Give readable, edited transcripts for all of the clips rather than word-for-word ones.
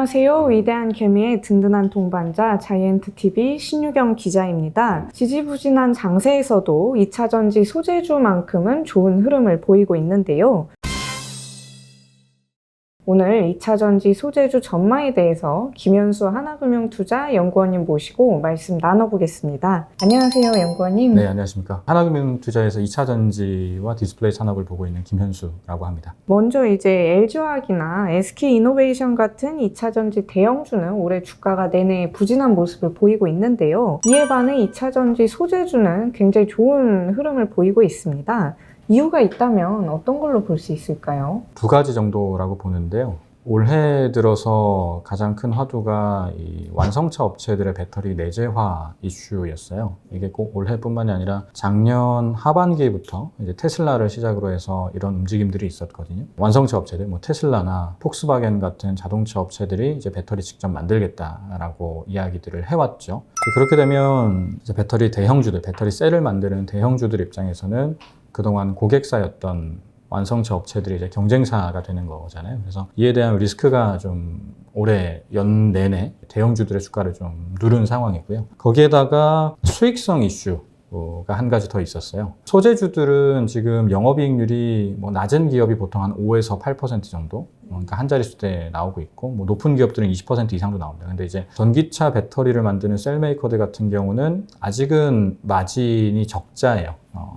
안녕하세요. 위대한 개미의 든든한 동반자 자이언트TV 신유경 기자입니다. 지지부진한 장세에서도 2차전지 소재주만큼은 좋은 흐름을 보이고 있는데요. 오늘 2차전지 소재주 전망에 대해서 김현수 하나금융투자 연구원님 모시고 말씀 나눠보겠습니다. 안녕하세요, 연구원님. 네, 안녕하십니까. 하나금융투자에서 2차전지와 디스플레이 산업을 보고 있는 김현수라고 합니다. 먼저 이제 LG화학이나 SK이노베이션 같은 2차전지 대형주는 올해 주가가 내내 부진한 모습을 보이고 있는데요. 이에 반해 2차전지 소재주는 굉장히 좋은 흐름을 보이고 있습니다. 이유가 있다면 어떤 걸로 볼 수 있을까요? 두 가지 정도라고 보는데요. 올해 들어서 가장 큰 화두가 이 완성차 업체들의 배터리 내재화 이슈였어요. 이게 꼭 올해뿐만이 아니라 작년 하반기부터 이제 테슬라를 시작으로 해서 이런 움직임들이 있었거든요. 완성차 업체들, 테슬라나 폭스바겐 같은 자동차 업체들이 이제 배터리 직접 만들겠다라고 이야기들을 해왔죠. 그렇게 되면 이제 배터리 대형주들, 배터리 셀을 만드는 대형주들 입장에서는 그동안 고객사였던 완성차 업체들이 이제 경쟁사가 되는 거잖아요. 그래서 이에 대한 리스크가 좀 올해 연 내내 대형주들의 주가를 좀 누른 상황이고요. 거기에다가 수익성 이슈가 한 가지 더 있었어요. 소재주들은 지금 영업이익률이 낮은 기업이 보통 한 5에서 8% 정도, 그러니까 한 자릿수대 나오고 있고, 높은 기업들은 20% 이상도 나옵니다. 근데 이제 전기차 배터리를 만드는 셀메이커들 같은 경우는 아직은 마진이 적자예요.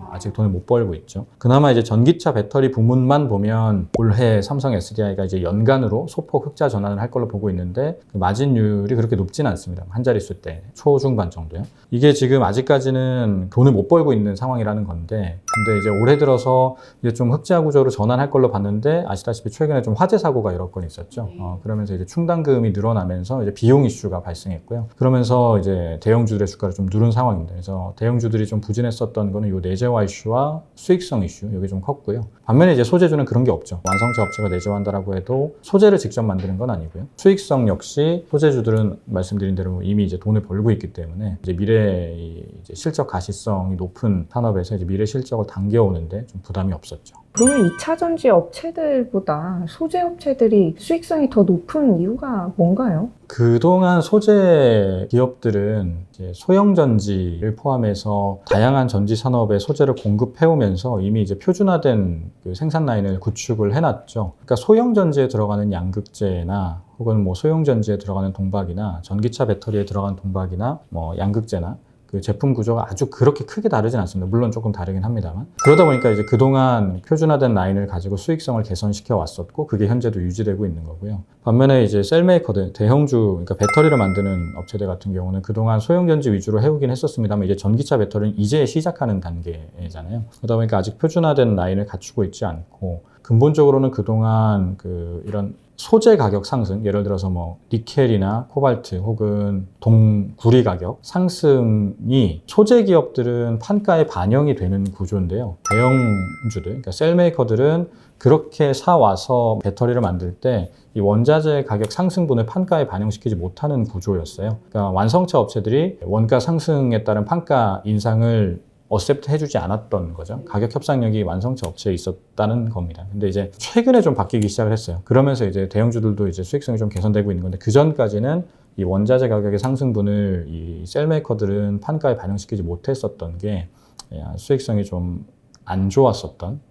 아직 돈을 못 벌고 있죠. 그나마 이제 전기차 배터리 부문만 보면 올해 삼성 SDI가 이제 연간으로 소폭 흑자 전환을 할 걸로 보고 있는데 그 마진율이 그렇게 높지는 않습니다. 한 자릿수 대 초중반 정도요. 이게 지금 아직까지는 돈을 못 벌고 있는 상황이라는 건데, 근데 이제 올해 들어서 이제 좀 흑자 구조로 전환할 걸로 봤는데 아시다시피 최근에 좀 화재 사고가 여러 건 있었죠. 그러면서 이제 충당금이 늘어나면서 이제 비용 이슈가 발생했고요. 그러면서 이제 대형주들의 주가를 좀 누른 상황입니다. 그래서 대형주들이 좀 부진했었던 거는 요 내재화 이슈와 수익성 이슈, 이게 좀 컸고요. 반면에 이제 소재주는 그런 게 없죠. 완성차 업체가 내재화한다라고 해도 소재를 직접 만드는 건 아니고요. 수익성 역시 소재주들은 말씀드린 대로 이미 이제 돈을 벌고 있기 때문에 이제 미래 이제 실적 가시성이 높은 산업에서 이제 미래 실적을 당겨오는데 좀 부담이 없었죠. 그러면 2차전지 업체들보다 소재 업체들이 수익성이 더 높은 이유가 뭔가요? 그동안 소재 기업들은 이제 소형 전지를 포함해서 다양한 전지 산업에 소재를 공급해오면서 이미 이제 표준화된 그 생산 라인을 구축을 해놨죠. 그러니까 소형 전지에 들어가는 양극재나 혹은 소형 전지에 들어가는 동박이나 전기차 배터리에 들어가는 동박이나 양극재나 그 제품 구조가 아주 그렇게 크게 다르진 않습니다. 물론 조금 다르긴 합니다만. 그러다 보니까 이제 그동안 표준화된 라인을 가지고 수익성을 개선시켜 왔었고, 그게 현재도 유지되고 있는 거고요. 반면에 이제 셀메이커들, 대형주, 그러니까 배터리를 만드는 업체들 같은 경우는 그동안 소형전지 위주로 해오긴 했었습니다만, 이제 전기차 배터리는 이제 시작하는 단계잖아요. 그러다 보니까 아직 표준화된 라인을 갖추고 있지 않고, 근본적으로는 그동안 이런 소재 가격 상승, 예를 들어서 니켈이나 코발트 혹은 동구리 가격 상승이 소재 기업들은 판가에 반영이 되는 구조인데요. 대형주들, 그러니까 셀메이커들은 그렇게 사와서 배터리를 만들 때 이 원자재 가격 상승분을 판가에 반영시키지 못하는 구조였어요. 그러니까 완성차 업체들이 원가 상승에 따른 판가 인상을 어셉트 해주지 않았던 거죠. 가격 협상력이 완성차 업체에 있었다는 겁니다. 근데 이제 최근에 좀 바뀌기 시작을 했어요. 그러면서 이제 대형주들도 이제 수익성이 좀 개선되고 있는 건데, 그 전까지는 이 원자재 가격의 상승분을 이 셀메이커들은 판가에 반영시키지 못했었던 게 수익성이 좀 안 좋았었던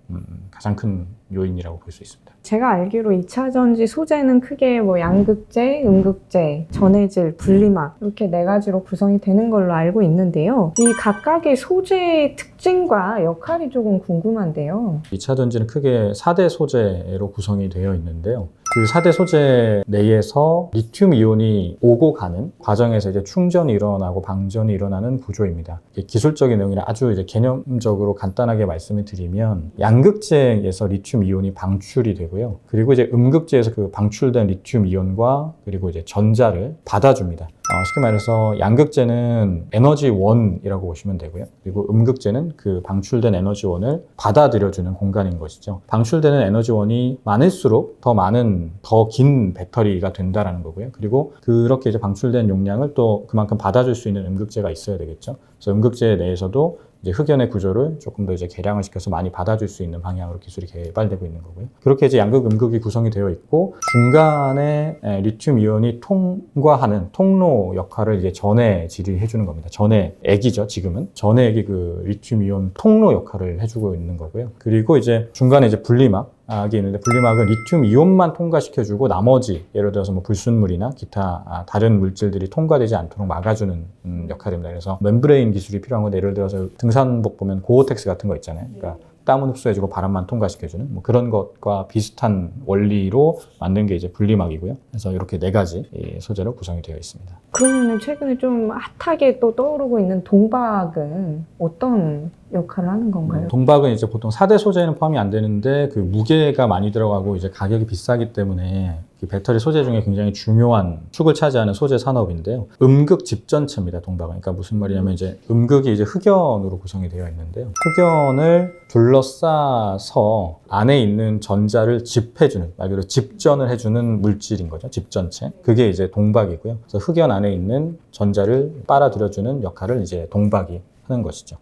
가장 큰 요인이라고 볼 수 있습니다. 제가 알기로 2차전지 소재는 크게 양극재, 음극재, 전해질, 분리막 이렇게 네 가지로 구성이 되는 걸로 알고 있는데요. 이 각각의 소재의 특징과 역할이 조금 궁금한데요. 2차전지는 크게 4대 소재로 구성이 되어 있는데요. 그 4대 소재 내에서 리튬 이온이 오고 가는 과정에서 이제 충전이 일어나고 방전이 일어나는 구조입니다. 기술적인 내용이라 아주 이제 개념적으로 간단하게 말씀을 드리면, 양극재에서 리튬 이온이 방출이 되고요. 그리고 이제 음극재에서 그 방출된 리튬 이온과 그리고 이제 전자를 받아줍니다. 쉽게 말해서 양극재는 에너지원이라고 보시면 되고요. 그리고 음극재는 그 방출된 에너지원을 받아들여주는 공간인 것이죠. 방출되는 에너지원이 많을수록 더 많은, 더 긴 배터리가 된다는 거고요. 그리고 그렇게 이제 방출된 용량을 또 그만큼 받아줄 수 있는 음극재가 있어야 되겠죠. 그래서 음극재 내에서도 이제 흑연의 구조를 조금 더 이제 개량을 시켜서 많이 받아줄 수 있는 방향으로 기술이 개발되고 있는 거고요. 그렇게 이제 양극, 음극이 구성이 되어 있고 중간에 리튬 이온이 통과하는 통로 역할을 이제 전해질이 해주는 겁니다. 전해액이죠, 지금은. 전해액이 그 리튬 이온 통로 역할을 해주고 있는 거고요. 그리고 이제 중간에 이제 분리막이 있는데 분리막은 리튬 이온만 통과시켜주고 나머지 예를 들어서 뭐 불순물이나 기타 다른 물질들이 통과되지 않도록 막아주는 역할입니다. 그래서 멤브레인 기술이 필요한 건데 예를 들어서 등산복 보면 고어텍스 같은 거 있잖아요. 그러니까 땀은 흡수해주고 바람만 통과시켜주는 뭐 그런 것과 비슷한 원리로 만든 게 이제 분리막이고요. 그래서 이렇게 4가지 이 소재로 구성이 되어 있습니다. 그러면 최근에 좀 핫하게 또 떠오르고 있는 동박은 어떤 역할을 하는 건가요? 동박은 이제 보통 4대 소재에는 포함이 안 되는데 그 무게가 많이 들어가고 이제 가격이 비싸기 때문에 배터리 소재 중에 굉장히 중요한 축을 차지하는 소재 산업인데요. 음극 집전체입니다, 동박은. 그러니까 무슨 말이냐면 이제 음극이 이제 흑연으로 구성이 되어 있는데요. 흑연을 둘러싸서 안에 있는 전자를 집해주는, 말 그대로 집전을 해주는 물질인 거죠. 집전체. 그게 이제 동박이고요. 그래서 흑연 안에 있는 전자를 빨아들여주는 역할을 이제 동박이 하는 것이죠.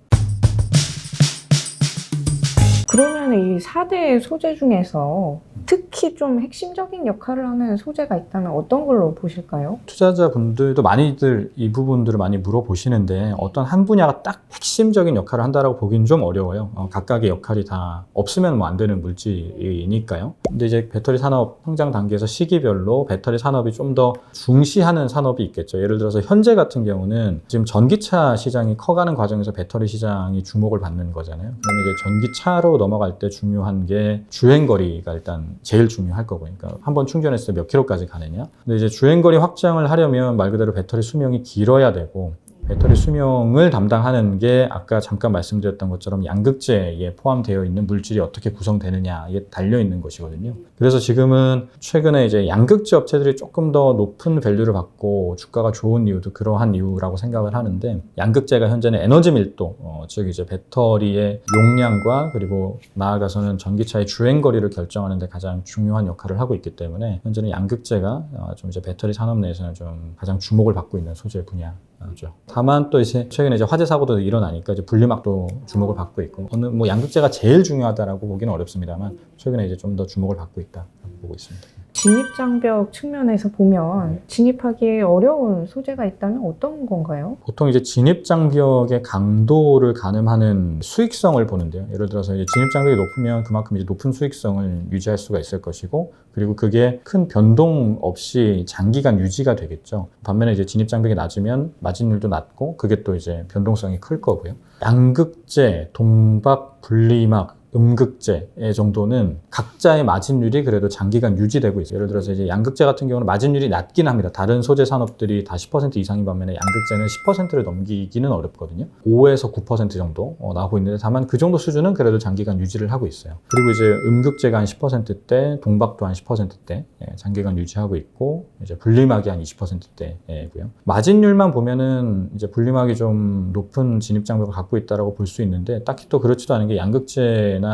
그러면 이 4대 소재 중에서 특히 좀 핵심적인 역할을 하는 소재가 있다면 어떤 걸로 보실까요? 투자자분들도 많이들 이 부분들을 많이 물어보시는데 어떤 한 분야가 딱 핵심적인 역할을 한다라고 보기는 좀 어려워요. 각각의 역할이 다 없으면 뭐 안 되는 물질이니까요. 근데 이제 배터리 산업 성장 단계에서 시기별로 배터리 산업이 좀 더 중시하는 산업이 있겠죠. 예를 들어서 현재 같은 경우는 지금 전기차 시장이 커가는 과정에서 배터리 시장이 주목을 받는 거잖아요. 그러면 이제 전기차로 넘어갈 때 중요한 게 주행거리가 일단 제일 중요할 거고, 그러니까 한번 충전했을 때 몇 킬로까지 가느냐. 근데 이제 주행거리 확장을 하려면 말 그대로 배터리 수명이 길어야 되고, 배터리 수명을 담당하는 게 아까 잠깐 말씀드렸던 것처럼 양극재에 포함되어 있는 물질이 어떻게 구성되느냐에 달려 있는 것이거든요. 그래서 지금은 최근에 이제 양극재 업체들이 조금 더 높은 밸류를 받고 주가가 좋은 이유도 그러한 이유라고 생각을 하는데, 양극재가 현재는 에너지 밀도, 즉 이제 배터리의 용량과 그리고 나아가서는 전기차의 주행거리를 결정하는 데 가장 중요한 역할을 하고 있기 때문에 현재는 양극재가 좀 이제 배터리 산업 내에서는 좀 가장 주목을 받고 있는 소재 분야죠. 다만 또 이제 최근에 이제 화재 사고도 일어나니까 이제 분리막도 주목을 받고 있고, 어느 뭐 양극재가 제일 중요하다라고 보기는 어렵습니다만 최근에 이제 좀 더 주목을 받고 있다 보고 있습니다. 진입장벽 측면에서 보면 진입하기 어려운 소재가 있다면 어떤 건가요? 보통 이제 진입장벽의 강도를 가늠하는 수익성을 보는데요. 예를 들어서 이제 진입장벽이 높으면 그만큼 이제 높은 수익성을 유지할 수가 있을 것이고, 그리고 그게 큰 변동 없이 장기간 유지가 되겠죠. 반면에 이제 진입장벽이 낮으면 마진율도 낮고, 그게 또 이제 변동성이 클 거고요. 양극재, 동박, 분리막, 음극재의 정도는 각자의 마진율이 그래도 장기간 유지되고 있어요. 예를 들어서 이제 양극재 같은 경우는 마진율이 낮긴 합니다. 다른 소재 산업들이 다 10% 이상인 반면에 양극재는 10%를 넘기기는 어렵거든요. 5에서 9% 정도 나오고 있는데, 다만 그 정도 수준은 그래도 장기간 유지를 하고 있어요. 그리고 이제 음극재가 한 10%대, 동박도 한 10%대 장기간 유지하고 있고, 이제 분리막이 한 20%대고요. 마진율만 보면은 이제 분리막이 좀 높은 진입장벽을 갖고 있다라고 볼 수 있는데, 딱히 또 그렇지도 않은 게 양극재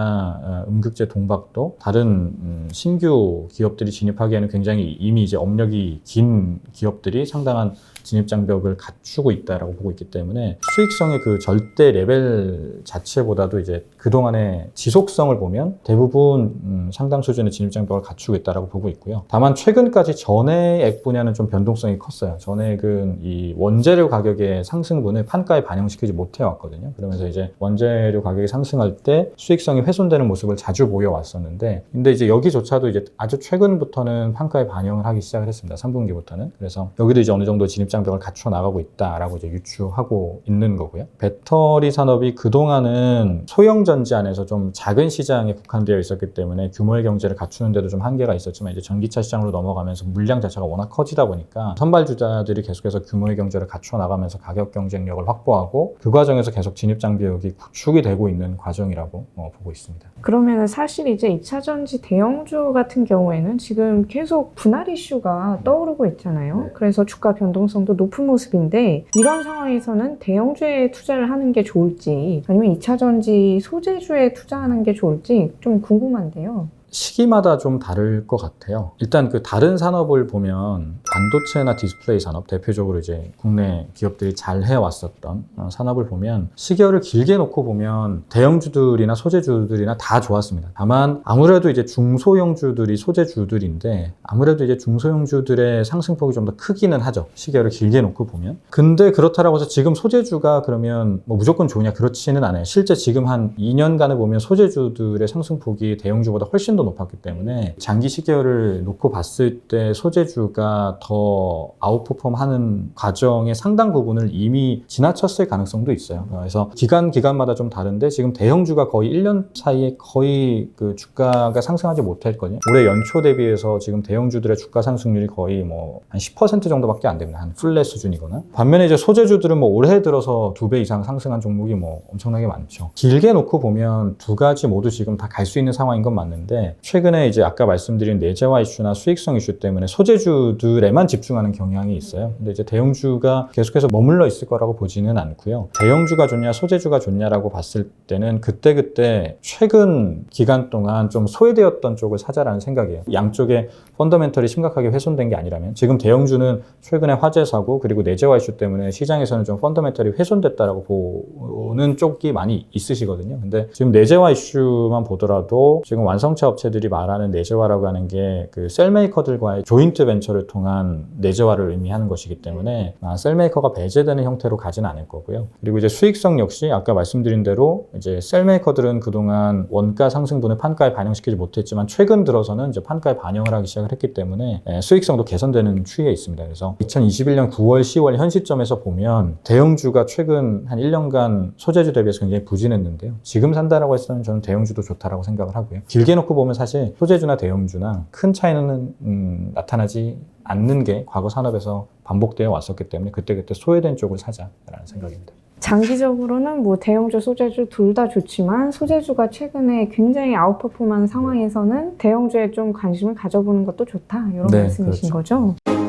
음극재, 동박도 다른 신규 기업들이 진입하기에는 굉장히 이미 이제 업력이 긴 기업들이 상당한 진입장벽을 갖추고 있다라고 보고 있기 때문에 수익성의 그 절대 레벨 자체보다도 이제 그동안의 지속성을 보면 대부분 상당 수준의 진입장벽을 갖추고 있다라고 보고 있고요. 다만 최근까지 전해액 분야는 좀 변동성이 컸어요. 전해액은 이 원재료 가격의 상승분을 판가에 반영시키지 못해 왔거든요. 그러면서 이제 원재료 가격이 상승할 때 수익성이 훼손되는 모습을 자주 보여왔었는데, 근데 이제 여기조차도 이제 아주 최근부터는 판가에 반영을 하기 시작을 했습니다. 3분기부터는. 그래서 여기도 이제 어느 정도 진입장벽을 갖춰 나가고 있다라고 이제 유추하고 있는 거고요. 배터리 산업이 그동안은 소형 전지 안에서 좀 작은 시장에 국한되어 있었기 때문에 규모의 경제를 갖추는데도 좀 한계가 있었지만, 이제 전기차 시장으로 넘어가면서 물량 자체가 워낙 커지다 보니까 선발주자들이 계속해서 규모의 경제를 갖춰 나가면서 가격 경쟁력을 확보하고, 그 과정에서 계속 진입장벽이 구축이 되고 있는 과정이라고 보고 있습니다. 그러면 사실 이제 2차전지 대형주 같은 경우에는 지금 계속 분할 이슈가 떠오르고 있잖아요. 그래서 주가 변동성도 높은 모습인데, 이런 상황에서는 대형주에 투자를 하는 게 좋을지 아니면 2차전지 소재주에 투자하는 게 좋을지 좀 궁금한데요. 시기마다 좀 다를 것 같아요. 일단 그 다른 산업을 보면 반도체나 디스플레이 산업, 대표적으로 이제 국내 기업들이 잘 해왔었던 산업을 보면 시계열을 길게 놓고 보면 대형주들이나 소재주들이나 다 좋았습니다. 다만 아무래도 이제 중소형주들이 소재주들인데 아무래도 이제 중소형주들의 상승폭이 좀 더 크기는 하죠. 시계열을 길게 놓고 보면. 근데 그렇다라고 해서 지금 소재주가 그러면 뭐 무조건 좋으냐 그렇지는 않아요. 실제 지금 한 2년간을 보면 소재주들의 상승폭이 대형주보다 훨씬 더 높았기 때문에 장기 시계열을 놓고 봤을 때 소재주가 더 아웃퍼폼하는 과정의 상당 부분을 이미 지나쳤을 가능성도 있어요. 그래서 기간마다 좀 다른데 지금 대형주가 거의 1년 사이에 거의 그 주가가 상승하지 못했거든요. 올해 연초 대비해서 지금 대형주들의 주가 상승률이 거의 뭐 한 10% 정도밖에 안 됩니다. 한 플랫 수준이거나. 반면에 이제 소재주들은 뭐 올해 들어서 2배 이상 상승한 종목이 뭐 엄청나게 많죠. 길게 놓고 보면 두 가지 모두 지금 다 갈 수 있는 상황인 건 맞는데 최근에 이제 아까 말씀드린 내재화 이슈나 수익성 이슈 때문에 소재주들에만 집중하는 경향이 있어요. 근데 이제 대형주가 계속해서 머물러 있을 거라고 보지는 않고요. 대형주가 좋냐 소재주가 좋냐라고 봤을 때는 그때그때 최근 기간 동안 좀 소외되었던 쪽을 사자라는 생각이에요. 양쪽에 펀더멘털이 심각하게 훼손된 게 아니라면 지금 대형주는 최근에 화재 사고 그리고 내재화 이슈 때문에 시장에서는 좀 펀더멘털이 훼손됐다라고 보는 쪽이 많이 있으시거든요. 근데 지금 내재화 이슈만 보더라도 지금 완성차 업체들이 말하는 내재화라고 하는 게 그 셀메이커들과의 조인트 벤처를 통한 내재화를 의미하는 것이기 때문에 셀메이커가 배제되는 형태로 가지는 않을 거고요. 그리고 이제 수익성 역시 아까 말씀드린 대로 이제 셀메이커들은 그동안 원가 상승분을 판가에 반영시키지 못했지만 최근 들어서는 이제 판가에 반영을 하기 시작을 했기 때문에 수익성도 개선되는 추이에 있습니다. 그래서 2021년 9월, 10월 현 시점에서 보면 대형주가 최근 한 1년간 소재주 대비해서 굉장히 부진했는데요. 지금 산다라고 했으면 저는 대형주도 좋다라고 생각을 하고요. 길게 놓고 보면 사실 소재주나 대형주나 큰 차이는 나타나지 않는 게 과거 산업에서 반복되어 왔었기 때문에 그때그때 소외된 쪽을 사자라는 생각입니다. 장기적으로는 뭐 대형주, 소재주 둘 다 좋지만 소재주가 최근에 굉장히 아웃퍼폼한 상황에서는 대형주에 좀 관심을 가져보는 것도 좋다 이런 네, 말씀이신 그렇죠. 거죠?